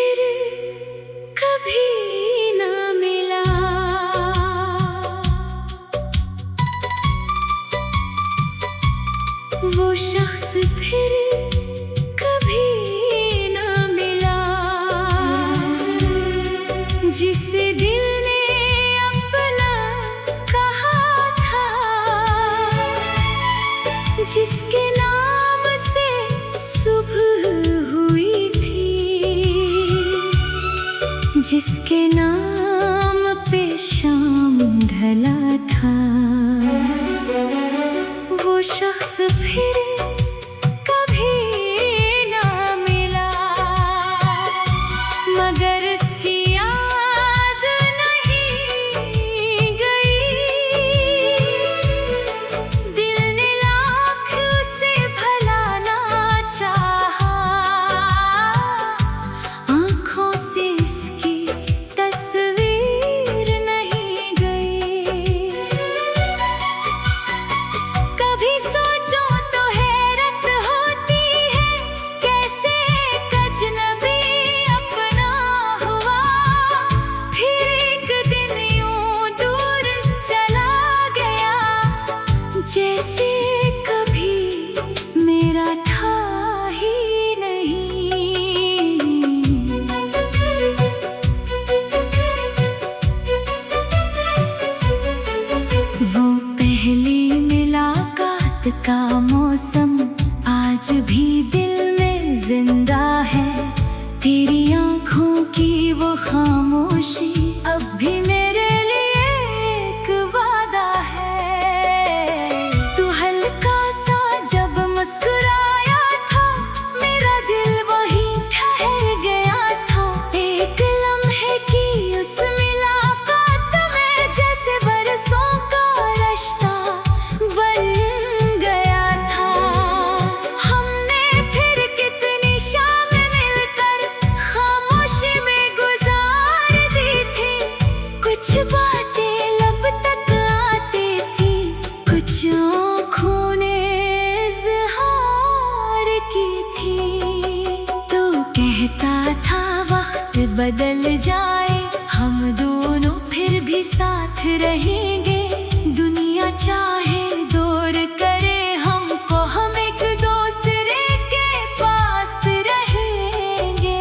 फिर कभी ना मिला। वो शख्स फिर कभी ना मिला जिसे दिल ने अपना कहा था, जिसके नाम से सुबह हुई थी, जिसके नाम पे शाम ढला था। वो शख्स फिर कभी ना मिला, मगर इसकी याद नहीं गई। दिल ने लाख उसे भुलाना चाहा, आँखों से इसकी तस्वीर नहीं गई। कभी सोचो तो हैरत होती है, कैसे एक अजनबी अपना हुआ। फिर एक दिन यूं दूर चला गया, जैसे कभी मेरा था ही नहीं। वो पहली मुलाकात का मौसम आज भी दिल में जिंदा है। तेरी आँखों की वो खामोशी अब भी मेरे लिए एक वादा है। तू हल्का सा जब मुस्कुराया था, मेरा दिल वहीं ठहर गया था। एक लम्हे की उस मुलाकात में जैसे बरसों का रिश्ता बन गया था। हमने फिर कितनी शाम मिलकर खामोशी में गुजार दी थी। कुछ बातें लब तक आती थी, कुछ आँखों ने इज़हार की थी। तो कहता था वक्त बदल जाए, हम दोनों फिर भी साथ रहेंगे। दुनिया चाहे दूर करे हमको, हम एक दूसरे के पास रहेंगे।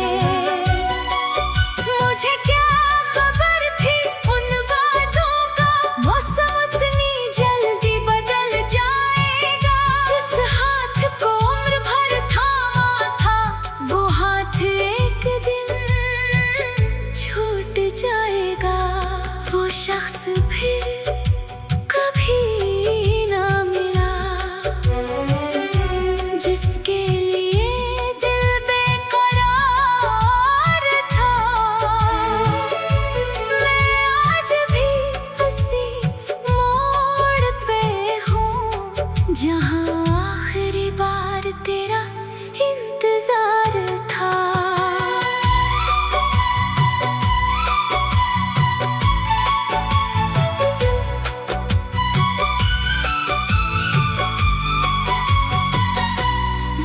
मुझे क्या खबर थी उन वादों का, मौसम उतनी जल्दी बदल जाएगा। जिस हाथ को उम्र भर थामा था, वो हाथ एक दिन छूट जाएगा। वो शख्स फिर कभी ना मिला, जिसके लिए दिल बेकरार था। मैं आज भी उसी मोड़ पे हूँ, जहाँ आखिरी बार तेरा इंतजार था।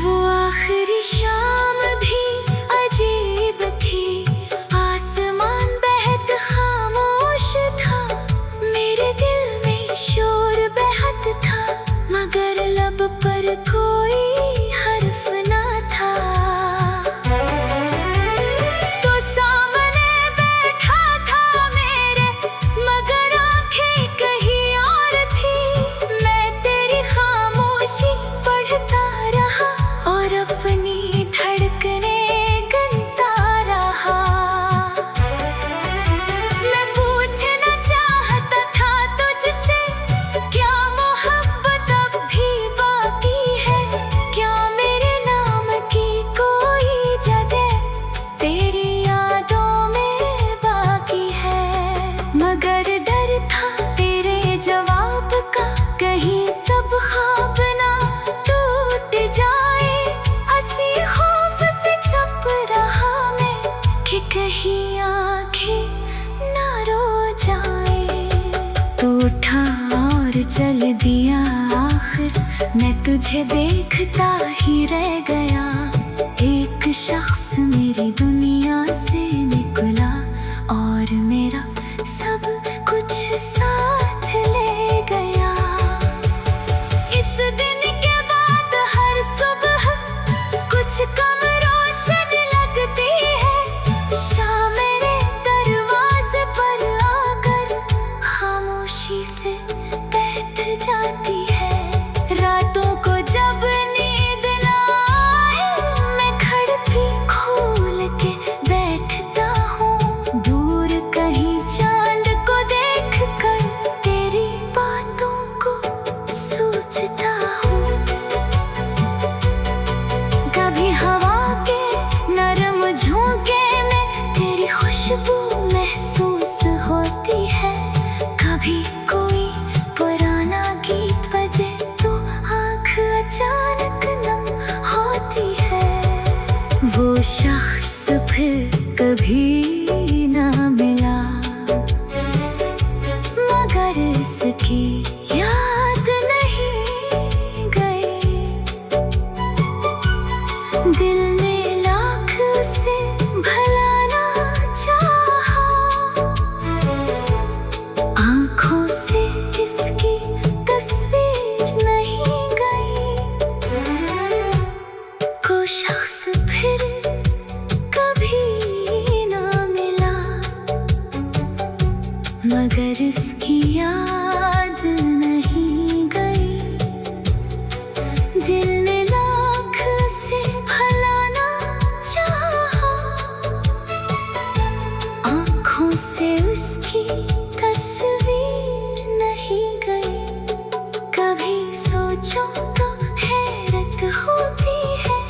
वो आखिरी शाम भी अजीब थी, आसमान बेहद खामोश था। मेरे दिल में शोर बेहद था, मगर लब पर कोई हर्फ ना था। तो सामने बैठा था मेरे, मगर आंखें कहीं और थी। मैं तेरी खामोशी पढ़ता रहा और अपनी धड़कने गनता रहा। मैं पूछना चाहता था तुझसे, क्या मोहब्बत अब भी बाकी है? क्या मेरे नाम की कोई जगह तेरी यादों में बाकी है? मगर डर था तेरे जवाब का, कहीं सब ख्वाब ना टूट जाए। हंसी खौफ से छप रहा मैं, कि कहीं आंखें ना रो जाए। तो उठा और चल दिया आखिर, मैं तुझे देखता ही रह गया। एक शख्स मेरी दुनिया से खुशबू महसूस होती है। कभी कोई पुराना गीत बजे तो आँख अचानक नम होती है। वो शख्स फिर कभी ना मिला, मगर इसकी याद नहीं गई। दिल ने लाख से भलाना चाहा, आँखों से इसकी तस्वीर नहीं गई। को शख्स फिर कभी ना मिला, मगर इसकी याद नहीं गई। दिल ने लाख से भलाना चाहा, आँखों से उसकी तस्वीर नहीं गई। कभी सोचो तो हैरत होती है,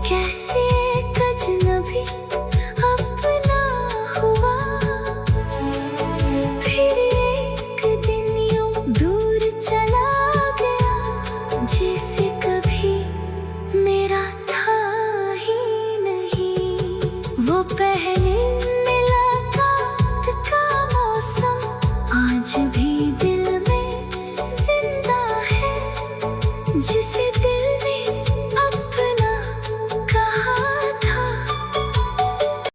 कैसे एक अजनबी अपना हुआ। फिर एक दिन यूं दूर चला गया, जैसे कभी मेरा था ही नहीं। वो पहले